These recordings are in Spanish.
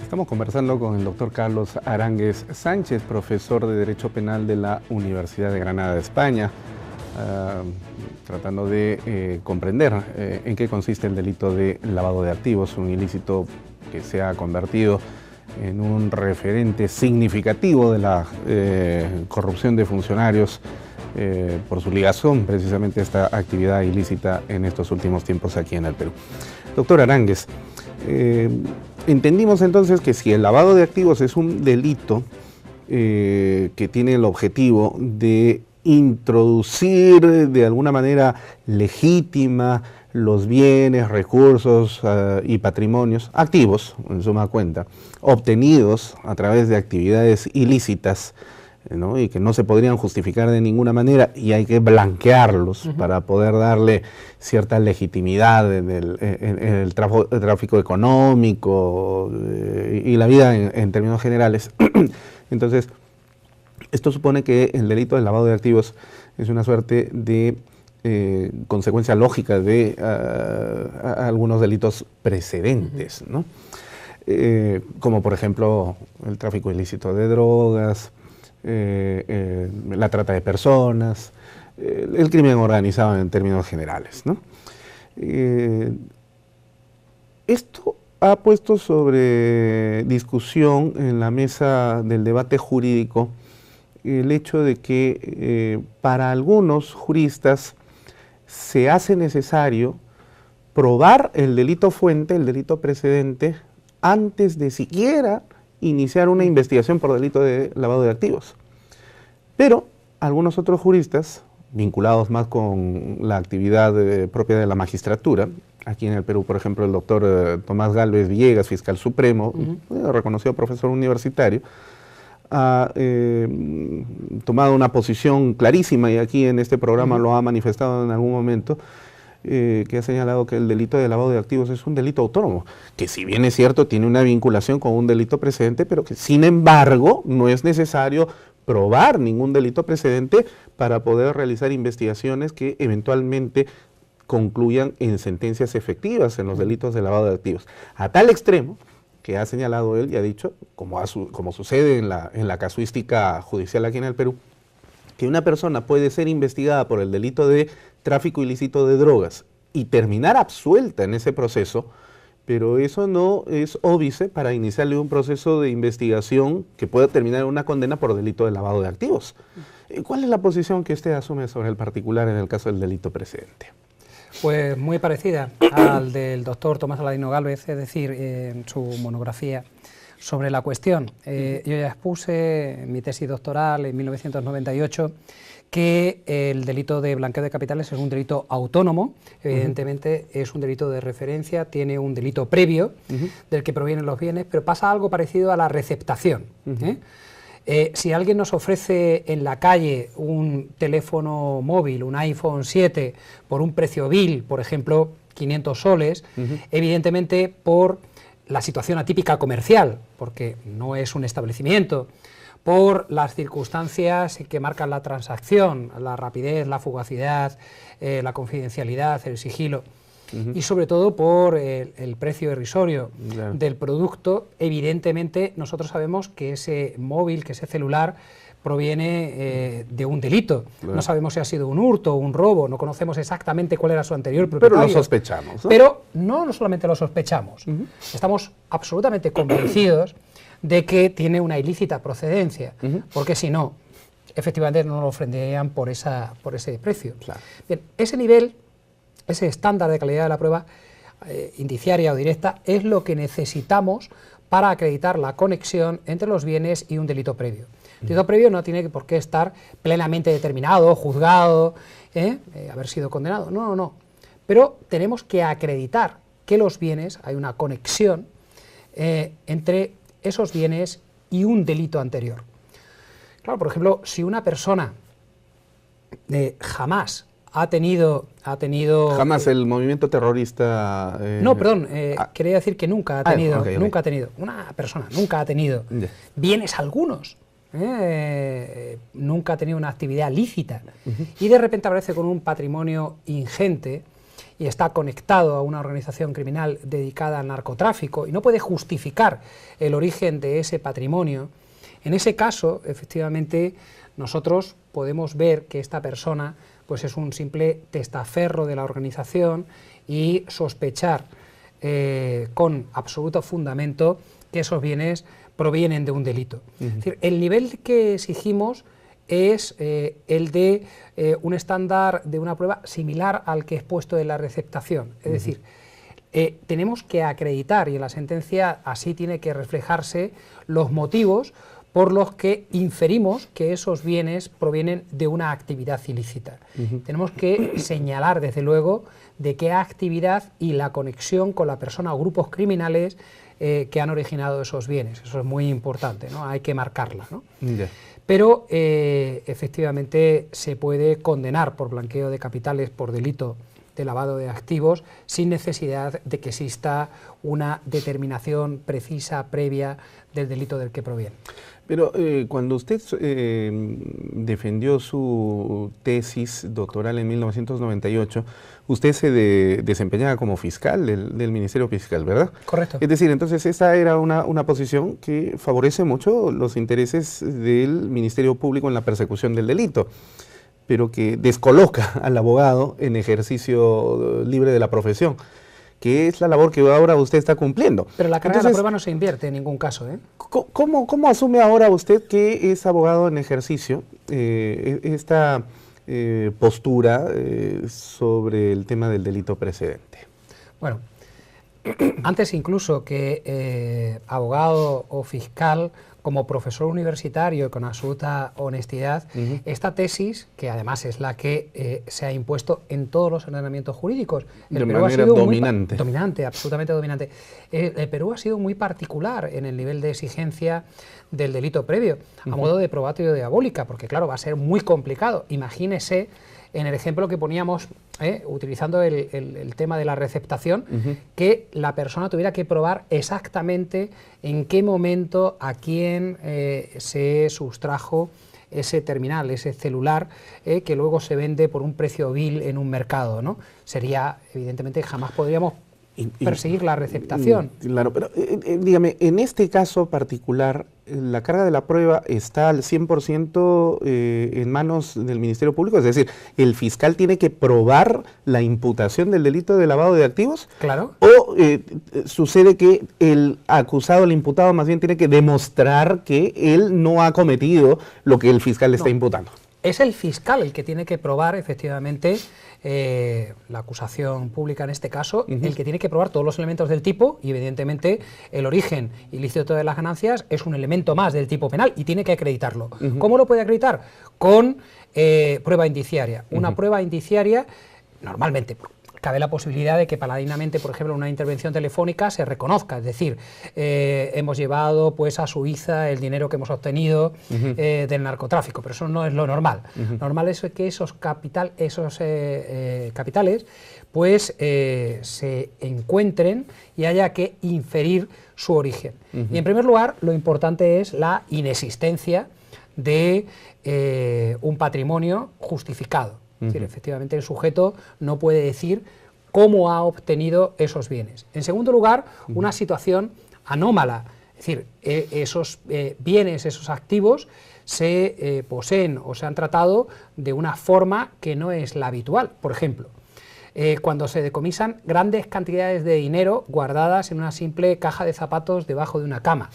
Estamos conversando con el doctor Carlos Aránguez Sánchez, profesor de Derecho Penal de la Universidad de Granada de España, tratando de comprender en qué consiste el delito de lavado de activos, un ilícito que se ha convertido en un referente significativo de la corrupción de funcionarios por su ligación precisamente a esta actividad ilícita en estos últimos tiempos aquí en el Perú. Doctor Aránguez, entendimos entonces que si el lavado de activos es un delito que tiene el objetivo de introducir de alguna manera legítima los bienes, recursos y patrimonios activos, en suma cuenta, obtenidos a través de actividades ilícitas, ¿no? Y que no se podrían justificar de ninguna manera y hay que blanquearlos para poder darle cierta legitimidad en el tráfico económico y la vida en términos generales. Entonces, esto supone que el delito del lavado de activos es una suerte de consecuencia lógica de algunos delitos precedentes, ¿no? Como por ejemplo el tráfico ilícito de drogas, la trata de personas, el crimen organizado en términos generales, ¿no? Esto ha puesto sobre discusión en la mesa del debate jurídico el hecho de que para algunos juristas se hace necesario probar el delito fuente, el delito precedente, antes de siquiera iniciar una investigación por delito de lavado de activos. Pero algunos otros juristas, vinculados más con la actividad propia de la magistratura, aquí en el Perú, por ejemplo, el doctor Tomás Gálvez Villegas, fiscal supremo, reconocido profesor universitario, ha tomado una posición clarísima y aquí en este programa lo ha manifestado en algún momento, que ha señalado que el delito de lavado de activos es un delito autónomo, que si bien es cierto tiene una vinculación con un delito precedente, pero que sin embargo no es necesario probar ningún delito precedente para poder realizar investigaciones que eventualmente concluyan en sentencias efectivas en los delitos de lavado de activos. A tal extremo que ha señalado él y ha dicho, como sucede en la casuística judicial aquí en el Perú, que una persona puede ser investigada por el delito de tráfico ilícito de drogas y terminar absuelta en ese proceso, pero eso no es óbice para iniciarle un proceso de investigación que pueda terminar en una condena por delito de lavado de activos. ¿Cuál es la posición que usted asume sobre el particular en el caso del delito precedente? Pues muy parecida al del doctor Tomás Aladino Gálvez, es decir, en su monografía sobre la cuestión. Yo ya expuse en mi tesis doctoral en 1998 que el delito de blanqueo de capitales es un delito autónomo, evidentemente es un delito de referencia, tiene un delito previo del que provienen los bienes, pero pasa algo parecido a la receptación. Si alguien nos ofrece en la calle un teléfono móvil, un iPhone 7, por un precio vil, por ejemplo, 500 soles, evidentemente por la situación atípica comercial, porque no es un establecimiento, por las circunstancias que marcan la transacción, la rapidez, la fugacidad, la confidencialidad, el sigilo, y sobre todo por el precio irrisorio del producto. Evidentemente nosotros sabemos que ese móvil, que ese celular proviene de un delito. No sabemos si ha sido un hurto o un robo, no conocemos exactamente cuál era su anterior propietario. Pero lo sospechamos, ¿no? Pero no solamente lo sospechamos, estamos absolutamente convencidos de que tiene una ilícita procedencia, porque si no, efectivamente no lo ofrenderían por ese precio. Claro. Bien, ese nivel, ese estándar de calidad de la prueba indiciaria o directa es lo que necesitamos para acreditar la conexión entre los bienes y un delito previo. El delito previo no tiene por qué estar plenamente determinado, juzgado, haber sido condenado, no. Pero tenemos que acreditar que los bienes, hay una conexión entre esos bienes y un delito anterior. Claro, por ejemplo, si una persona jamás ha tenido... Jamás el movimiento terrorista... No, perdón, quería decir que nunca ha tenido, nunca ha tenido, una persona nunca ha tenido bienes algunos, nunca ha tenido una actividad lícita, y de repente aparece con un patrimonio ingente y está conectado a una organización criminal dedicada al narcotráfico y no puede justificar el origen de ese patrimonio, en ese caso, efectivamente, nosotros podemos ver que esta persona pues es un simple testaferro de la organización y sospechar con absoluto fundamento que esos bienes provienen de un delito. Es decir, el nivel que exigimos es el de un estándar de una prueba similar al que he expuesto en la receptación. Es decir, tenemos que acreditar, y en la sentencia así tiene que reflejarse, los motivos por los que inferimos que esos bienes provienen de una actividad ilícita. Tenemos que señalar, desde luego, de qué actividad y la conexión con la persona o grupos criminales que han originado esos bienes. Eso es muy importante, ¿no? Hay que marcarla, ¿no? Pero efectivamente se puede condenar por blanqueo de capitales por delito de lavado de activos sin necesidad de que exista una determinación precisa, previa del delito del que proviene. Pero cuando usted defendió su tesis doctoral en 1998, usted se desempeñaba como fiscal del Ministerio Fiscal, ¿verdad? Correcto. Es decir, entonces esa era una posición que favorece mucho los intereses del Ministerio Público en la persecución del delito, pero que descoloca al abogado en ejercicio libre de la profesión, que es la labor que ahora usted está cumpliendo. Pero la carga de la prueba no se invierte en ningún caso, ¿eh? ¿Cómo asume ahora usted que es abogado en ejercicio esta postura sobre el tema del delito precedente? Bueno, antes incluso que abogado o fiscal, como profesor universitario y con absoluta honestidad, esta tesis, que además es la que se ha impuesto en todos los ordenamientos jurídicos. De manera dominante. Dominante, absolutamente dominante. El Perú ha sido muy particular en el nivel de exigencia del delito previo, a modo de probatorio diabólica, porque claro, va a ser muy complicado. Imagínese, en el ejemplo que poníamos, utilizando el tema de la receptación, que la persona tuviera que probar exactamente en qué momento, a quién se sustrajo ese terminal, ese celular, que luego se vende por un precio vil en un mercado, ¿no? Sería, evidentemente, jamás podríamos perseguir la receptación. Claro, pero dígame, en este caso particular, ¿la carga de la prueba está al 100% en manos del Ministerio Público? Es decir, ¿el fiscal tiene que probar la imputación del delito de lavado de activos? Claro. ¿O sucede que el acusado, el imputado, más bien tiene que demostrar que él no ha cometido lo que el fiscal le está imputando? Es el fiscal el que tiene que probar, efectivamente, la acusación pública en este caso, el que tiene que probar todos los elementos del tipo, y evidentemente el origen ilícito de las ganancias es un elemento más del tipo penal y tiene que acreditarlo. ¿Cómo lo puede acreditar? Con prueba indiciaria. Una prueba indiciaria, normalmente, cabe la posibilidad de que paladinamente, por ejemplo, en una intervención telefónica se reconozca, es decir, hemos llevado pues a Suiza el dinero que hemos obtenido del narcotráfico, pero eso no es lo normal. Normal es que esos capitales pues se encuentren y haya que inferir su origen. Y en primer lugar, lo importante es la inexistencia de un patrimonio justificado. Es decir, efectivamente el sujeto no puede decir cómo ha obtenido esos bienes. En segundo lugar, una situación anómala, es decir, esos bienes, esos activos se poseen o se han tratado de una forma que no es la habitual. Por ejemplo, cuando se decomisan grandes cantidades de dinero guardadas en una simple caja de zapatos debajo de una cama.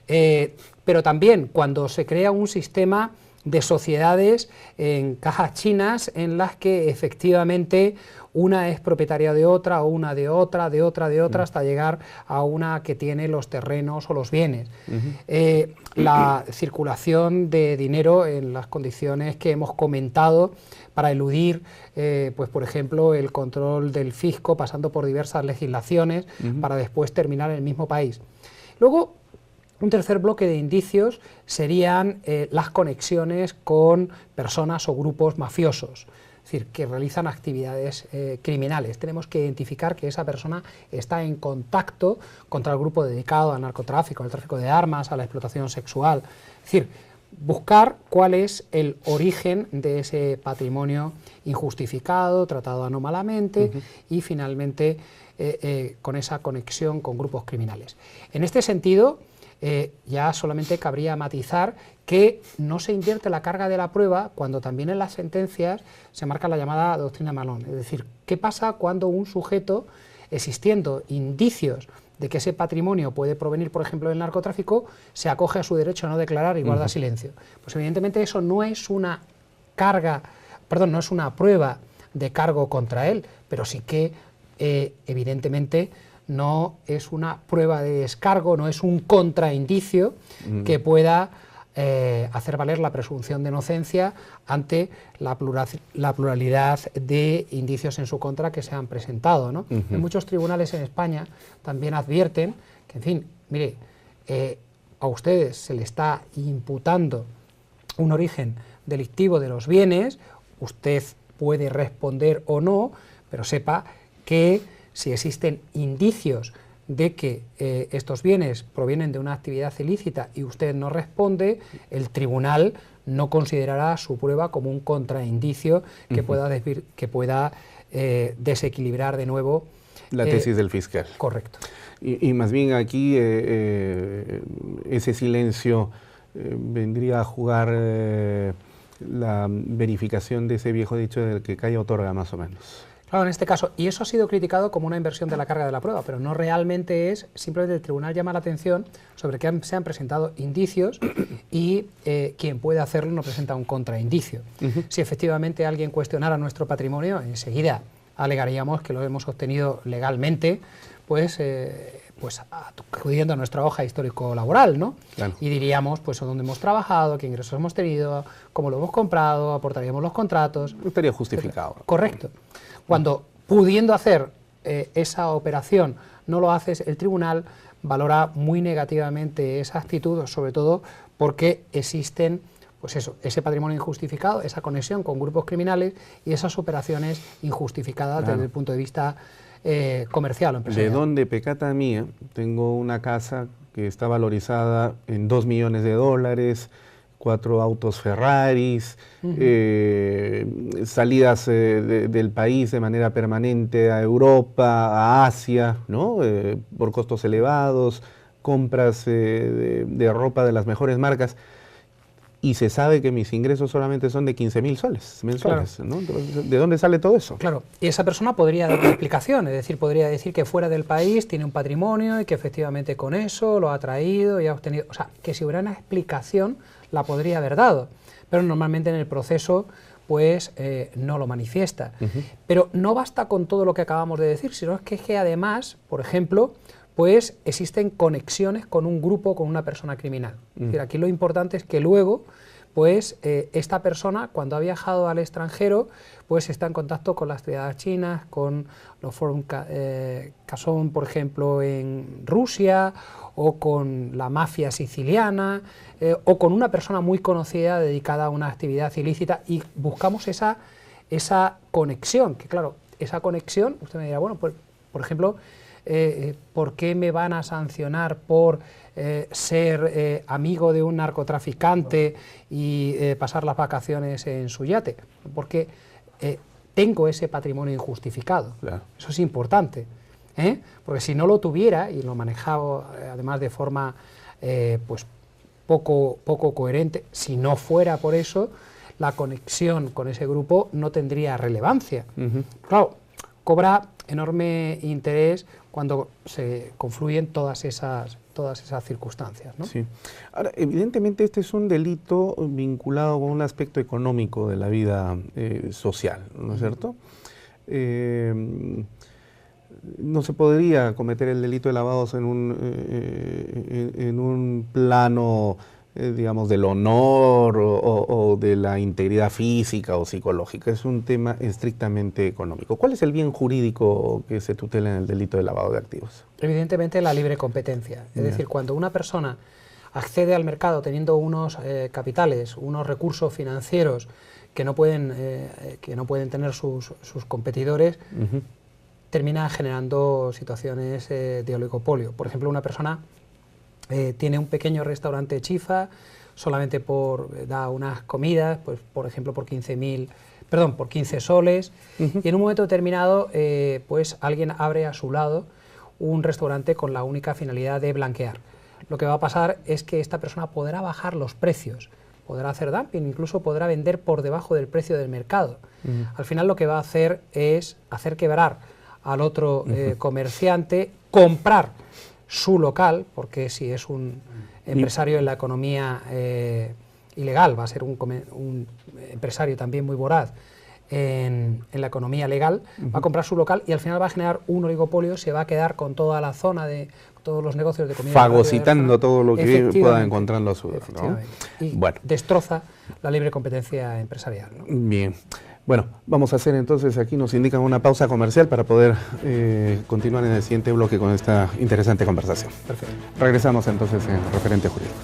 Pero también cuando se crea un sistema de sociedades en cajas chinas en las que efectivamente una es propietaria de otra, o una de otra, de otra, de otra, hasta llegar a una que tiene los terrenos o los bienes. La circulación de dinero en las condiciones que hemos comentado para eludir, pues por ejemplo, el control del fisco pasando por diversas legislaciones para después terminar en el mismo país. Luego, un tercer bloque de indicios serían las conexiones con personas o grupos mafiosos, es decir, que realizan actividades criminales. Tenemos que identificar que esa persona está en contacto contra el grupo dedicado al narcotráfico, al tráfico de armas, a la explotación sexual. Es decir, buscar cuál es el origen de ese patrimonio injustificado, tratado anómalamente y finalmente con esa conexión con grupos criminales. En este sentido, ya solamente cabría matizar que no se invierte la carga de la prueba cuando también en las sentencias se marca la llamada doctrina Malón. Es decir, ¿qué pasa cuando un sujeto, existiendo indicios de que ese patrimonio puede provenir, por ejemplo, del narcotráfico, se acoge a su derecho a no declarar y guarda silencio? Pues evidentemente eso no es una no es una prueba de cargo contra él, pero sí que evidentemente no es una prueba de descargo, no es un contraindicio que pueda hacer valer la presunción de inocencia ante la pluralidad de indicios en su contra que se han presentado, ¿no? En muchos tribunales en España también advierten que, en fin, mire, a ustedes se le está imputando un origen delictivo de los bienes, usted puede responder o no, pero sepa que si existen indicios de que estos bienes provienen de una actividad ilícita y usted no responde, el tribunal no considerará su prueba como un contraindicio que pueda desequilibrar de nuevo la tesis del fiscal. Correcto. Y más bien aquí ese silencio vendría a jugar la verificación de ese viejo dicho del que calla otorga, más o menos. Claro, en este caso, y eso ha sido criticado como una inversión de la carga de la prueba, pero no realmente es, simplemente el tribunal llama la atención sobre que se han presentado indicios y quien puede hacerlo no presenta un contraindicio. Si efectivamente alguien cuestionara nuestro patrimonio, enseguida alegaríamos que lo hemos obtenido legalmente, pues acudiendo a nuestra hoja histórico-laboral, ¿no? Claro. Y diríamos, pues, dónde hemos trabajado, qué ingresos hemos tenido, cómo lo hemos comprado, aportaríamos los contratos. Estaría justificado. Correcto. Cuando, pudiendo hacer esa operación, no lo haces, el tribunal valora muy negativamente esa actitud, sobre todo porque existen, pues eso, ese patrimonio injustificado, esa conexión con grupos criminales y esas operaciones injustificadas desde el punto de vista comercial o empresarial. De donde pecata mía, tengo una casa que está valorizada en $2 millones, 4 autos Ferraris, salidas del país de manera permanente a Europa, a Asia, ¿no? Por costos elevados, compras de ropa de las mejores marcas, y se sabe que mis ingresos solamente son de 15.000 soles mensuales, claro. ¿No? Entonces, ¿de dónde sale todo eso? Claro, y esa persona podría dar una explicación, es decir, podría decir que fuera del país tiene un patrimonio y que efectivamente con eso lo ha traído y ha obtenido, o sea, que si hubiera una explicación la podría haber dado, pero normalmente en el proceso pues no lo manifiesta. Pero no basta con todo lo que acabamos de decir, sino que además, por ejemplo, pues existen conexiones con un grupo, con una persona criminal. Es decir, aquí lo importante es que luego, pues esta persona, cuando ha viajado al extranjero, pues está en contacto con las triadas chinas, con los Forum Casson, por ejemplo, en Rusia, o con la mafia siciliana, o con una persona muy conocida dedicada a una actividad ilícita, y buscamos esa conexión, que claro, esa conexión, usted me dirá, bueno, pues, por ejemplo, ¿por qué me van a sancionar por ser amigo de un narcotraficante y pasar las vacaciones en su yate? Porque tengo ese patrimonio injustificado. Claro. Eso es importante, porque si no lo tuviera, y lo manejaba además de forma pues poco coherente, si no fuera por eso, la conexión con ese grupo no tendría relevancia. Claro, cobra enorme interés cuando se confluyen todas esas circunstancias, ¿no? Sí. Ahora, evidentemente este es un delito vinculado con un aspecto económico de la vida social, ¿no es cierto? No se podría cometer el delito de lavados en un plano, digamos, del honor o de la integridad física o psicológica. Es un tema estrictamente económico. ¿Cuál es el bien jurídico que se tutela en el delito de lavado de activos? Evidentemente la libre competencia. Es decir, cuando una persona accede al mercado teniendo unos capitales, unos recursos financieros que no pueden tener sus competidores, termina generando situaciones de oligopolio. Por ejemplo, una persona tiene un pequeño restaurante chifa solamente da unas comidas, pues por ejemplo por 15 soles, y en un momento determinado pues alguien abre a su lado un restaurante con la única finalidad de blanquear. Lo que va a pasar es que esta persona podrá bajar los precios, podrá hacer dumping, incluso podrá vender por debajo del precio del mercado. Al final lo que va a hacer es hacer quebrar al otro comerciante, comprar su local, porque si es un empresario en la economía ilegal, va a ser un empresario también muy voraz en la economía legal, va a comprar su local y al final va a generar un oligopolio, se va a quedar con toda la zona de todos los negocios de comida. Fagocitando todo lo que pueda encontrarlo a su vez, ¿no? Y destroza la libre competencia empresarial, ¿no? Bien. Bueno, vamos a hacer entonces, aquí nos indican una pausa comercial para poder continuar en el siguiente bloque con esta interesante conversación. Perfecto. Regresamos entonces en Referente Jurídico.